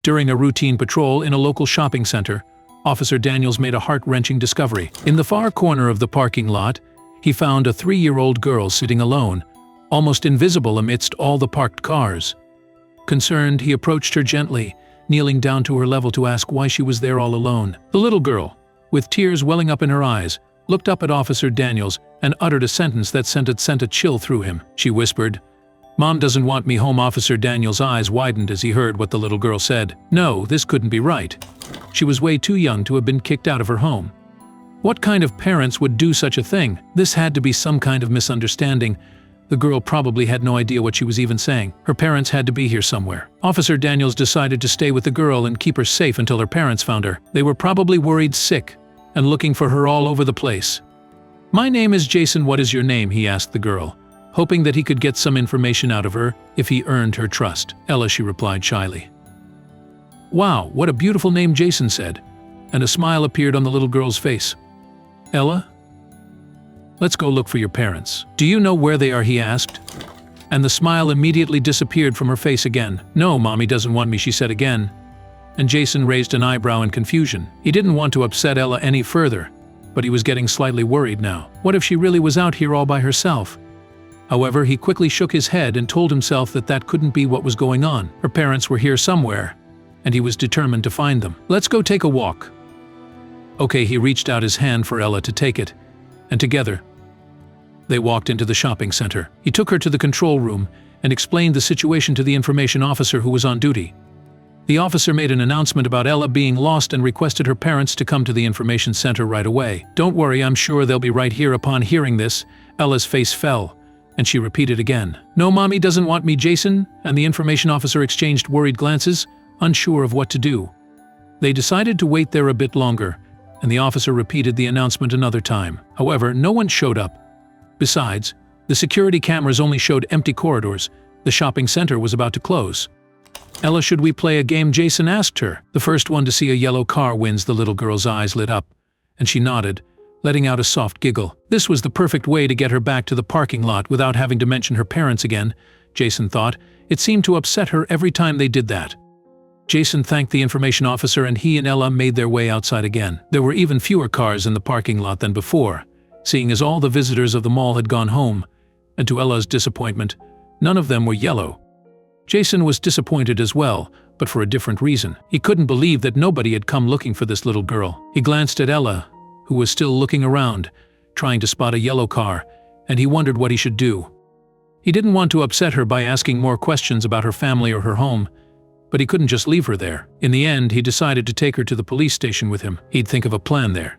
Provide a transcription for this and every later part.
During a routine patrol in a local shopping center, Officer Daniels made a heart-wrenching discovery. In the far corner of the parking lot, he found a 3-year-old girl sitting alone, almost invisible amidst all the parked cars. Concerned, he approached her gently, kneeling down to her level to ask why she was there all alone. The little girl, with tears welling up in her eyes, looked up at Officer Daniels and uttered a sentence that sent a chill through him. She whispered, "Mom doesn't want me home." Officer Daniels' eyes widened as he heard what the little girl said. No, this couldn't be right. She was way too young to have been kicked out of her home. What kind of parents would do such a thing? This had to be some kind of misunderstanding. The girl probably had no idea what she was even saying. Her parents had to be here somewhere. Officer Daniels decided to stay with the girl and keep her safe until her parents found her. They were probably worried sick and looking for her all over the place. "My name is Jason. What is your name?" he asked the girl, hoping that he could get some information out of her if he earned her trust. "Ella," she replied shyly. "Wow, what a beautiful name," Jason said, and a smile appeared on the little girl's face. "Ella? Let's go look for your parents." "Do you know where they are?" he asked. And the smile immediately disappeared from her face again. "No, Mommy doesn't want me," she said again. And Jason raised an eyebrow in confusion. He didn't want to upset Ella any further, but he was getting slightly worried now. What if she really was out here all by herself? However, he quickly shook his head and told himself that that couldn't be what was going on. Her parents were here somewhere, and he was determined to find them. "Let's go take a walk." Okay, he reached out his hand for Ella to take it, and together, they walked into the shopping center. He took her to the control room and explained the situation to the information officer who was on duty. The officer made an announcement about Ella being lost and requested her parents to come to the information center right away. "Don't worry, I'm sure they'll be right here." Upon hearing this, Ella's face fell, and she repeated again, "No, Mommy doesn't want me, Jason," and the information officer exchanged worried glances, unsure of what to do. They decided to wait there a bit longer, and the officer repeated the announcement another time. However, no one showed up. Besides, the security cameras only showed empty corridors. The shopping center was about to close. "Ella, should we play a game?" Jason asked her. "The first one to see a yellow car wins." The little girl's eyes lit up, and she nodded, letting out a soft giggle. This was the perfect way to get her back to the parking lot without having to mention her parents again, Jason thought. It seemed to upset her every time they did that. Jason thanked the information officer, and he and Ella made their way outside again. There were even fewer cars in the parking lot than before, seeing as all the visitors of the mall had gone home, and to Ella's disappointment, none of them were yellow. Jason was disappointed as well, but for a different reason. He couldn't believe that nobody had come looking for this little girl. He glanced at Ella, who was still looking around, trying to spot a yellow car, and he wondered what he should do. He didn't want to upset her by asking more questions about her family or her home, but he couldn't just leave her there. In the end, he decided to take her to the police station with him. He'd think of a plan there.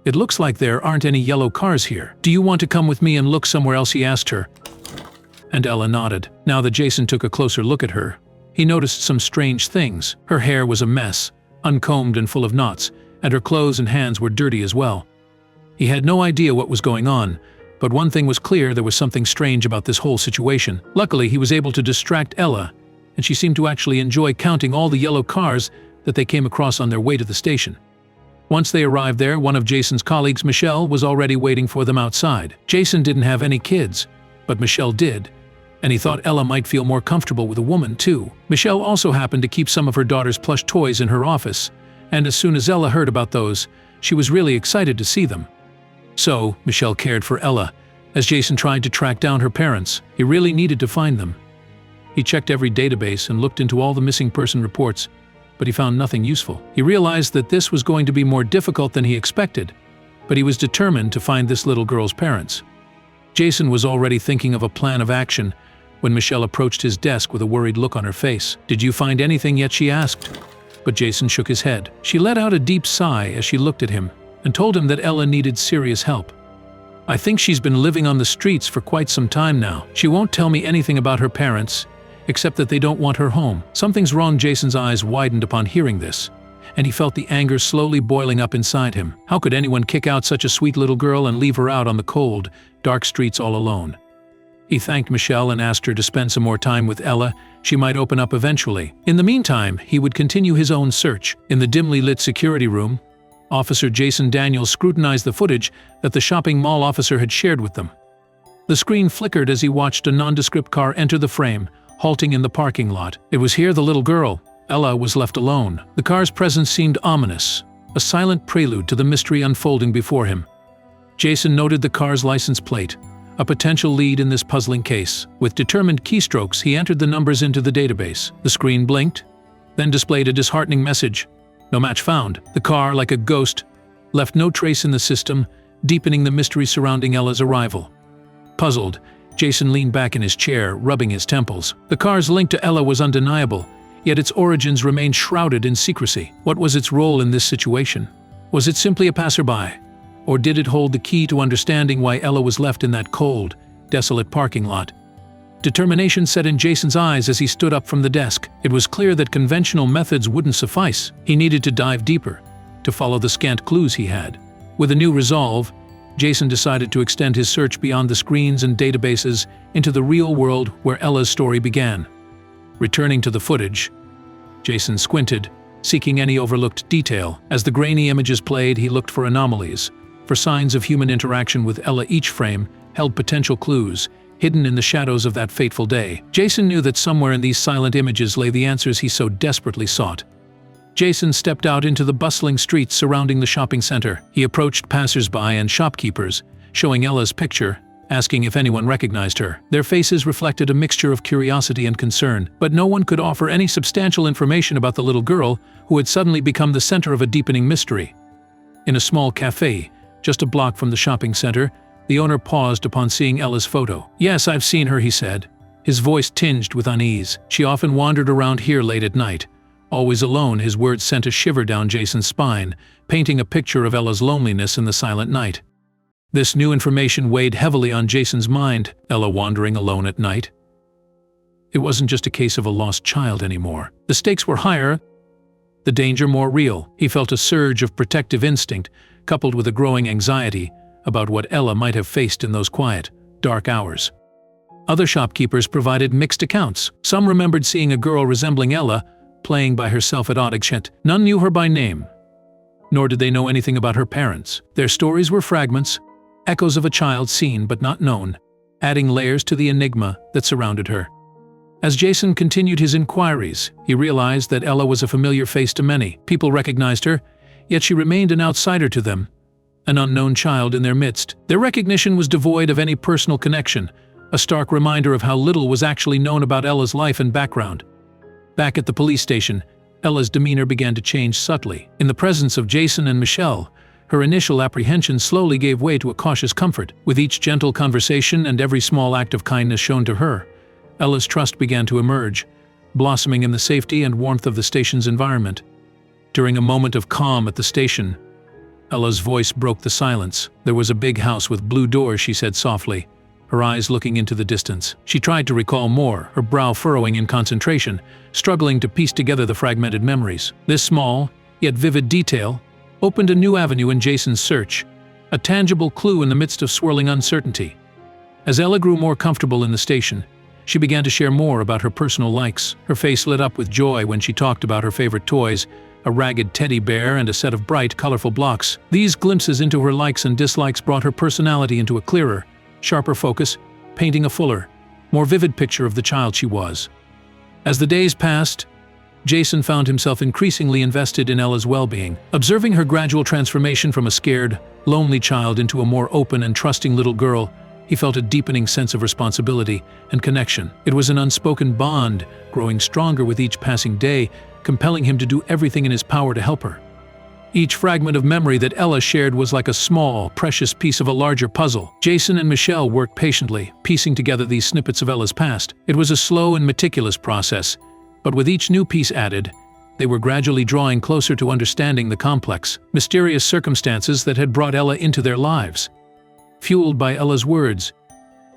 "It looks like there aren't any yellow cars here. Do you want to come with me and look somewhere else?" he asked her. And Ella nodded. Now that Jason took a closer look at her, he noticed some strange things. Her hair was a mess, uncombed and full of knots, and her clothes and hands were dirty as well. He had no idea what was going on, but one thing was clear: there was something strange about this whole situation. Luckily, he was able to distract Ella, and she seemed to actually enjoy counting all the yellow cars that they came across on their way to the station. Once they arrived there, one of Jason's colleagues, Michelle, was already waiting for them outside. Jason didn't have any kids, but Michelle did, and he thought Ella might feel more comfortable with a woman too. Michelle also happened to keep some of her daughter's plush toys in her office, and as soon as Ella heard about those, she was really excited to see them. So, Michelle cared for Ella, as Jason tried to track down her parents. He really needed to find them. He checked every database and looked into all the missing person reports, but he found nothing useful. He realized that this was going to be more difficult than he expected, but he was determined to find this little girl's parents. Jason was already thinking of a plan of action when Michelle approached his desk with a worried look on her face. "Did you find anything yet?" she asked. But Jason shook his head. She let out a deep sigh as she looked at him and told him that Ella needed serious help. "I think she's been living on the streets for quite some time now. She won't tell me anything about her parents, except that they don't want her home." Something's wrong. Jason's eyes widened upon hearing this, and he felt the anger slowly boiling up inside him. How could anyone kick out such a sweet little girl and leave her out on the cold, dark streets all alone? He thanked Michelle and asked her to spend some more time with Ella. She might open up eventually. In the meantime, he would continue his own search. In the dimly lit security room, Officer Jason Daniels scrutinized the footage that the shopping mall officer had shared with them. The screen flickered as he watched a nondescript car enter the frame, halting in the parking lot. It was here the little girl, Ella was left alone. The car's presence seemed ominous, a silent prelude to the mystery unfolding before him. Jason noted the car's license plate, a potential lead in this puzzling case. With determined keystrokes, he entered the numbers into the database. The screen blinked, then displayed a disheartening message. No match found. The car, like a ghost, left no trace in the system, deepening the mystery surrounding Ella's arrival. Puzzled, Jason leaned back in his chair, rubbing his temples. The car's link to Ella was undeniable, yet its origins remained shrouded in secrecy. What was its role in this situation? Was it simply a passerby? Or did it hold the key to understanding why Ella was left in that cold, desolate parking lot? Determination set in Jason's eyes as he stood up from the desk. It was clear that conventional methods wouldn't suffice. He needed to dive deeper, to follow the scant clues he had. With a new resolve, Jason decided to extend his search beyond the screens and databases into the real world where Ella's story began. Returning to the footage, Jason squinted, seeking any overlooked detail. As the grainy images played, he looked for anomalies, for signs of human interaction with Ella. Each frame held potential clues, hidden in the shadows of that fateful day. Jason knew that somewhere in these silent images lay the answers he so desperately sought. Jason stepped out into the bustling streets surrounding the shopping center. He approached passers-by and shopkeepers, showing Ella's picture, asking if anyone recognized her. Their faces reflected a mixture of curiosity and concern, but no one could offer any substantial information about the little girl who had suddenly become the center of a deepening mystery. In a small cafe, just a block from the shopping center, the owner paused upon seeing Ella's photo. "Yes, I've seen her," he said, his voice tinged with unease. "She often wandered around here late at night." Always alone, his words sent a shiver down Jason's spine, painting a picture of Ella's loneliness in the silent night. This new information weighed heavily on Jason's mind. Ella wandering alone at night? It wasn't just a case of a lost child anymore. The stakes were higher, the danger more real. He felt a surge of protective instinct, coupled with a growing anxiety about what Ella might have faced in those quiet, dark hours. Other shopkeepers provided mixed accounts. Some remembered seeing a girl resembling Ella, playing by herself at odd hours. None knew her by name, nor did they know anything about her parents. Their stories were fragments, echoes of a child seen but not known, adding layers to the enigma that surrounded her. As Jason continued his inquiries, he realized that Ella was a familiar face to many. People recognized her, yet she remained an outsider to them, an unknown child in their midst. Their recognition was devoid of any personal connection, a stark reminder of how little was actually known about Ella's life and background. Back at the police station, Ella's demeanor began to change subtly. In the presence of Jason and Michelle, her initial apprehension slowly gave way to a cautious comfort. With each gentle conversation and every small act of kindness shown to her, Ella's trust began to emerge, blossoming in the safety and warmth of the station's environment. During a moment of calm at the station, Ella's voice broke the silence. "There was a big house with blue doors," she said softly, her eyes looking into the distance. She tried to recall more, her brow furrowing in concentration, struggling to piece together the fragmented memories. This small, yet vivid detail opened a new avenue in Jason's search, a tangible clue in the midst of swirling uncertainty. As Ella grew more comfortable in the station, she began to share more about her personal likes. Her face lit up with joy when she talked about her favorite toys, a ragged teddy bear and a set of bright, colorful blocks. These glimpses into her likes and dislikes brought her personality into a clearer, sharper focus, painting a fuller, more vivid picture of the child she was. As the days passed, Jason found himself increasingly invested in Ella's well-being. Observing her gradual transformation from a scared, lonely child into a more open and trusting little girl, he felt a deepening sense of responsibility and connection. It was an unspoken bond, growing stronger with each passing day, compelling him to do everything in his power to help her. Each fragment of memory that Ella shared was like a small, precious piece of a larger puzzle. Jason and Michelle worked patiently, piecing together these snippets of Ella's past. It was a slow and meticulous process, but with each new piece added, they were gradually drawing closer to understanding the complex, mysterious circumstances that had brought Ella into their lives. Fueled by Ella's words,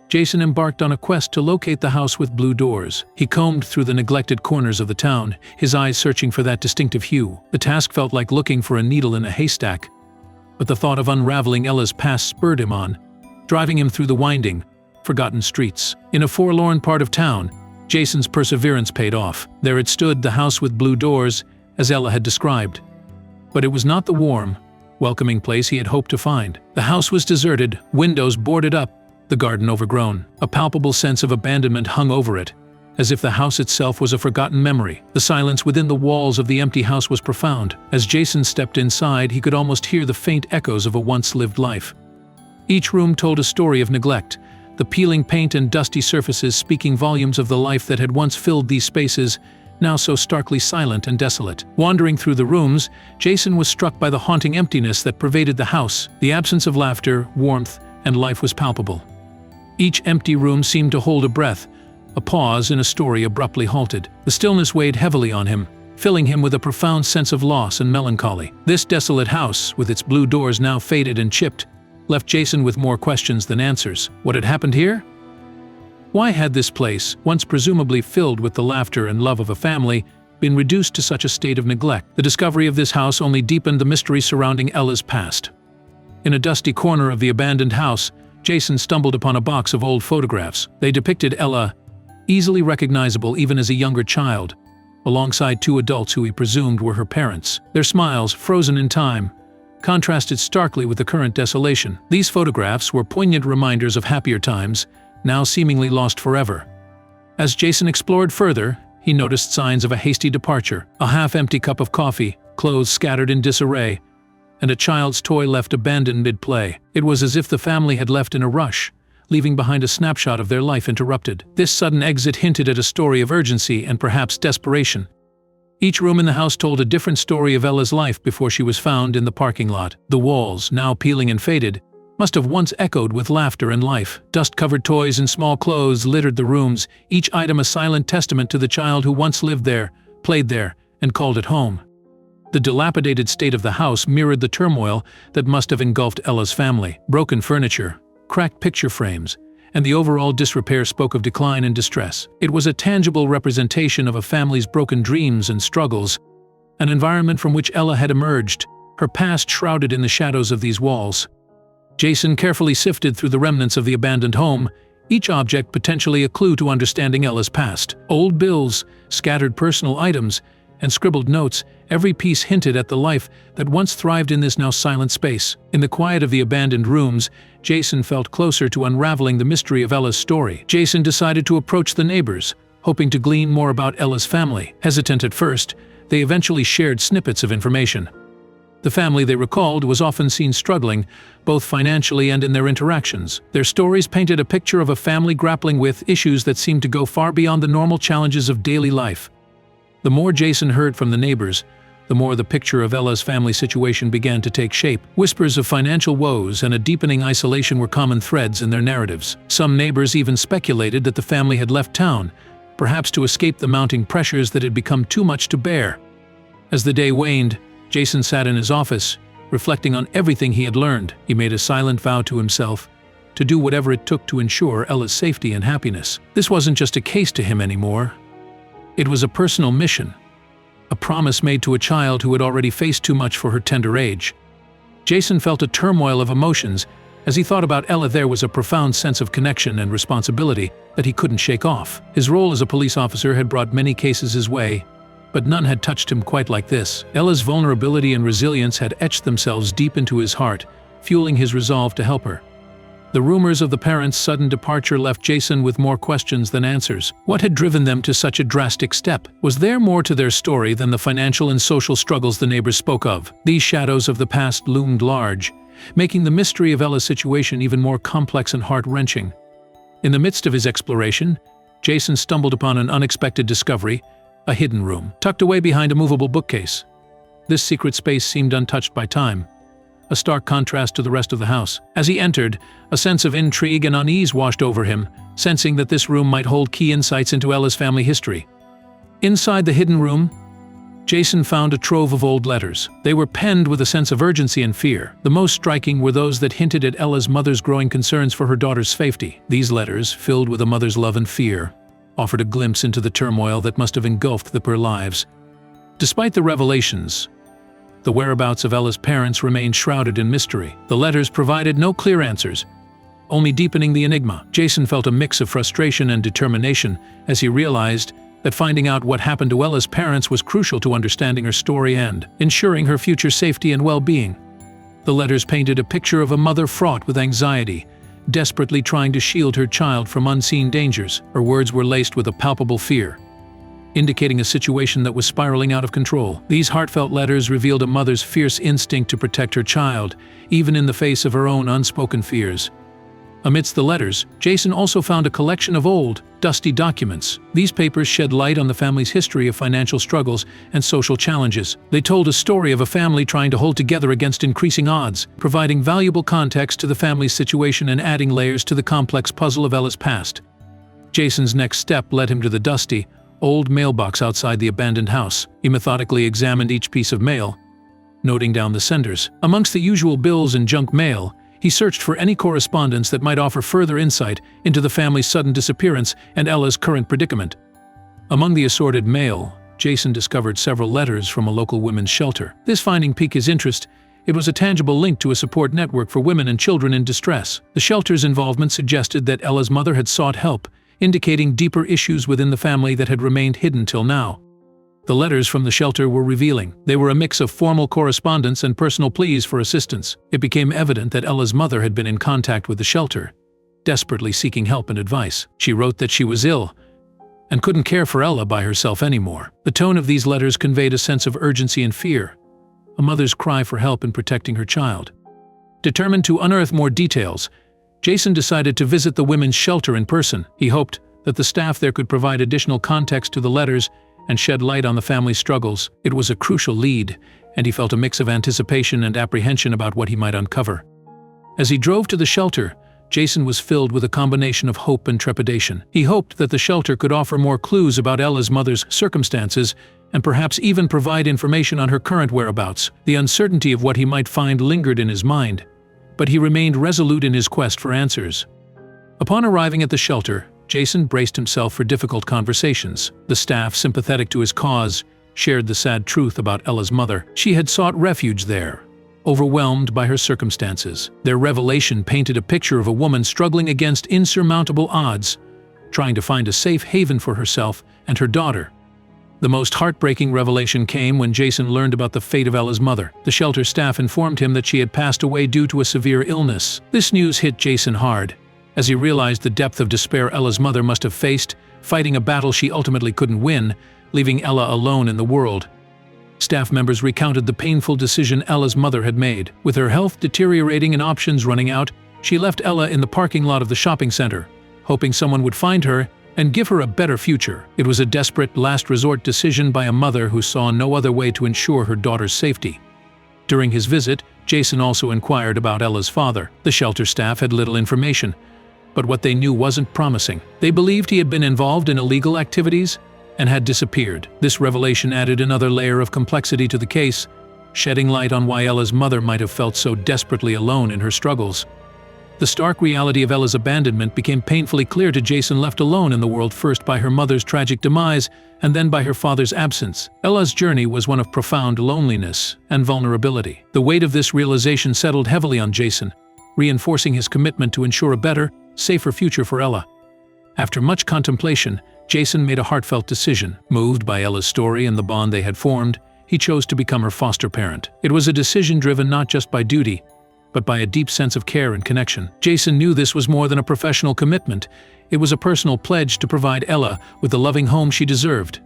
Jason embarked on a quest to locate the house with blue doors. He combed through the neglected corners of the town, his eyes searching for that distinctive hue. The task felt like looking for a needle in a haystack, but the thought of unraveling Ella's past spurred him on, driving him through the winding, forgotten streets. In a forlorn part of town, Jason's perseverance paid off. There it stood, the house with blue doors, as Ella had described. But it was not the warm, welcoming place he had hoped to find. The house was deserted, windows boarded up, the garden overgrown. A palpable sense of abandonment hung over it, as if the house itself was a forgotten memory. The silence within the walls of the empty house was profound. As Jason stepped inside, he could almost hear the faint echoes of a once-lived life. Each room told a story of neglect, the peeling paint and dusty surfaces speaking volumes of the life that had once filled these spaces, now so starkly silent and desolate. Wandering through the rooms, Jason was struck by the haunting emptiness that pervaded the house. The absence of laughter, warmth, and life was palpable. Each empty room seemed to hold a breath, a pause in a story abruptly halted. The stillness weighed heavily on him, filling him with a profound sense of loss and melancholy. This desolate house, with its blue doors now faded and chipped, left Jason with more questions than answers. What had happened here? Why had this place, once presumably filled with the laughter and love of a family, been reduced to such a state of neglect? The discovery of this house only deepened the mystery surrounding Ella's past. In a dusty corner of the abandoned house, Jason stumbled upon a box of old photographs. They depicted Ella, easily recognizable even as a younger child, alongside two adults who he presumed were her parents. Their smiles, frozen in time, contrasted starkly with the current desolation. These photographs were poignant reminders of happier times, now seemingly lost forever. As Jason explored further, he noticed signs of a hasty departure: a half-empty cup of coffee, clothes scattered in disarray, and a child's toy left abandoned mid-play. It was as if the family had left in a rush, leaving behind a snapshot of their life interrupted. This sudden exit hinted at a story of urgency and perhaps desperation. Each room in the house told a different story of Ella's life before she was found in the parking lot. The walls, now peeling and faded, must have once echoed with laughter and life. Dust-covered toys and small clothes littered the rooms, each item a silent testament to the child who once lived there, played there, and called it home. The dilapidated state of the house mirrored the turmoil that must have engulfed Ella's family. Broken furniture, cracked picture frames, and the overall disrepair spoke of decline and distress. It was a tangible representation of a family's broken dreams and struggles, an environment from which Ella had emerged, her past shrouded in the shadows of these walls. Jason carefully sifted through the remnants of the abandoned home, each object potentially a clue to understanding Ella's past. Old bills, scattered personal items, and scribbled notes, every piece hinted at the life that once thrived in this now silent space. In the quiet of the abandoned rooms, Jason felt closer to unraveling the mystery of Ella's story. Jason decided to approach the neighbors, hoping to glean more about Ella's family. Hesitant at first, they eventually shared snippets of information. The family, they recalled, was often seen struggling, both financially and in their interactions. Their stories painted a picture of a family grappling with issues that seemed to go far beyond the normal challenges of daily life. The more Jason heard from the neighbors, the more the picture of Ella's family situation began to take shape. Whispers of financial woes and a deepening isolation were common threads in their narratives. Some neighbors even speculated that the family had left town, perhaps to escape the mounting pressures that had become too much to bear. As the day waned, Jason sat in his office, reflecting on everything he had learned. He made a silent vow to himself to do whatever it took to ensure Ella's safety and happiness. This wasn't just a case to him anymore. It was a personal mission, a promise made to a child who had already faced too much for her tender age. Jason felt a turmoil of emotions. As he thought about Ella, there was a profound sense of connection and responsibility that he couldn't shake off. His role as a police officer had brought many cases his way, but none had touched him quite like this. Ella's vulnerability and resilience had etched themselves deep into his heart, fueling his resolve to help her. The rumors of the parents' sudden departure left Jason with more questions than answers. What had driven them to such a drastic step? Was there more to their story than the financial and social struggles the neighbors spoke of? These shadows of the past loomed large, making the mystery of Ella's situation even more complex and heart-wrenching. In the midst of his exploration, Jason stumbled upon an unexpected discovery: a hidden room, tucked away behind a movable bookcase. This secret space seemed untouched by time, a stark contrast to the rest of the house. As he entered, a sense of intrigue and unease washed over him, sensing that this room might hold key insights into Ella's family history. Inside the hidden room, Jason found a trove of old letters. They were penned with a sense of urgency and fear. The most striking were those that hinted at Ella's mother's growing concerns for her daughter's safety. These letters, filled with a mother's love and fear, offered a glimpse into the turmoil that must have engulfed their lives. Despite the revelations, the whereabouts of Ella's parents remained shrouded in mystery. The letters provided no clear answers, only deepening the enigma. Jason felt a mix of frustration and determination as he realized that finding out what happened to Ella's parents was crucial to understanding her story and ensuring her future safety and well-being. The letters painted a picture of a mother fraught with anxiety, desperately trying to shield her child from unseen dangers. Her words were laced with a palpable fear, indicating a situation that was spiraling out of control. These heartfelt letters revealed a mother's fierce instinct to protect her child, even in the face of her own unspoken fears. Amidst the letters, Jason also found a collection of old, dusty documents. These papers shed light on the family's history of financial struggles and social challenges. They told a story of a family trying to hold together against increasing odds, providing valuable context to the family's situation and adding layers to the complex puzzle of Ella's past. Jason's next step led him to the dusty, old mailbox outside the abandoned house. He methodically examined each piece of mail, noting down the senders. Amongst the usual bills and junk mail, he searched for any correspondence that might offer further insight into the family's sudden disappearance and Ella's current predicament. Among the assorted mail, Jason discovered several letters from a local women's shelter. This finding piqued his interest. It was a tangible link to a support network for women and children in distress. The shelter's involvement suggested that Ella's mother had sought help, indicating deeper issues within the family that had remained hidden till now. The letters from the shelter were revealing. They were a mix of formal correspondence and personal pleas for assistance. It became evident that Ella's mother had been in contact with the shelter, desperately seeking help and advice. She wrote that she was ill and couldn't care for Ella by herself anymore. The tone of these letters conveyed a sense of urgency and fear, a mother's cry for help in protecting her child. Determined to unearth more details, Jason decided to visit the women's shelter in person. He hoped that the staff there could provide additional context to the letters and shed light on the family's struggles. It was a crucial lead, and he felt a mix of anticipation and apprehension about what he might uncover. As he drove to the shelter, Jason was filled with a combination of hope and trepidation. He hoped that the shelter could offer more clues about Ella's mother's circumstances and perhaps even provide information on her current whereabouts. The uncertainty of what he might find lingered in his mind, but he remained resolute in his quest for answers. Upon arriving at the shelter, Jason braced himself for difficult conversations. The staff, sympathetic to his cause, shared the sad truth about Ella's mother. She had sought refuge there, overwhelmed by her circumstances. Their revelation painted a picture of a woman struggling against insurmountable odds, trying to find a safe haven for herself and her daughter. The most heartbreaking revelation came when Jason learned about the fate of Ella's mother. The shelter staff informed him that she had passed away due to a severe illness. This news hit Jason hard, as he realized the depth of despair Ella's mother must have faced, fighting a battle she ultimately couldn't win, leaving Ella alone in the world. Staff members recounted the painful decision Ella's mother had made. With her health deteriorating and options running out, she left Ella in the parking lot of the shopping center, hoping someone would find her and give her a better future. It was a desperate, last-resort decision by a mother who saw no other way to ensure her daughter's safety. During his visit, Jason also inquired about Ella's father. The shelter staff had little information, but what they knew wasn't promising. They believed he had been involved in illegal activities and had disappeared. This revelation added another layer of complexity to the case, shedding light on why Ella's mother might have felt so desperately alone in her struggles. The stark reality of Ella's abandonment became painfully clear to Jason, left alone in the world first by her mother's tragic demise and then by her father's absence. Ella's journey was one of profound loneliness and vulnerability. The weight of this realization settled heavily on Jason, reinforcing his commitment to ensure a better, safer future for Ella. After much contemplation, Jason made a heartfelt decision. Moved by Ella's story and the bond they had formed, he chose to become her foster parent. It was a decision driven not just by duty, but by a deep sense of care and connection. Jason knew this was more than a professional commitment. It was a personal pledge to provide Ella with the loving home she deserved.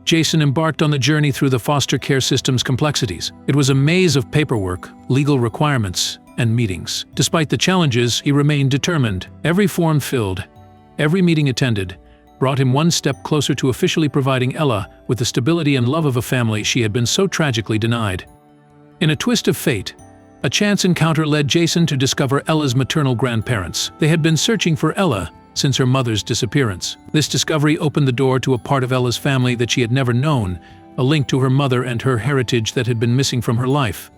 Jason embarked on the journey through the foster care system's complexities. It was a maze of paperwork, legal requirements, and meetings. Despite the challenges, he remained determined. Every form filled, every meeting attended, brought him one step closer to officially providing Ella with the stability and love of a family she had been so tragically denied. In a twist of fate, a chance encounter led Jason to discover Ella's maternal grandparents. They had been searching for Ella since her mother's disappearance. This discovery opened the door to a part of Ella's family that she had never known, a link to her mother and her heritage that had been missing from her life.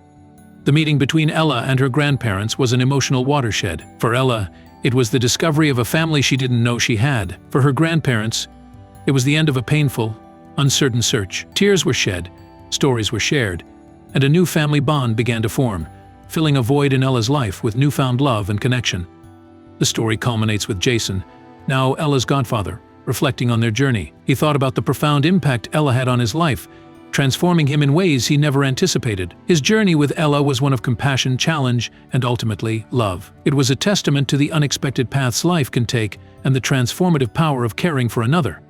The meeting between Ella and her grandparents was an emotional watershed. For Ella, it was the discovery of a family she didn't know she had. For her grandparents, it was the end of a painful, uncertain search. Tears were shed, stories were shared, and a new family bond began to form, filling a void in Ella's life with newfound love and connection. The story culminates with Jason, now Ella's godfather, reflecting on their journey. He thought about the profound impact Ella had on his life, transforming him in ways he never anticipated. His journey with Ella was one of compassion, challenge, and ultimately, love. It was a testament to the unexpected paths life can take and the transformative power of caring for another.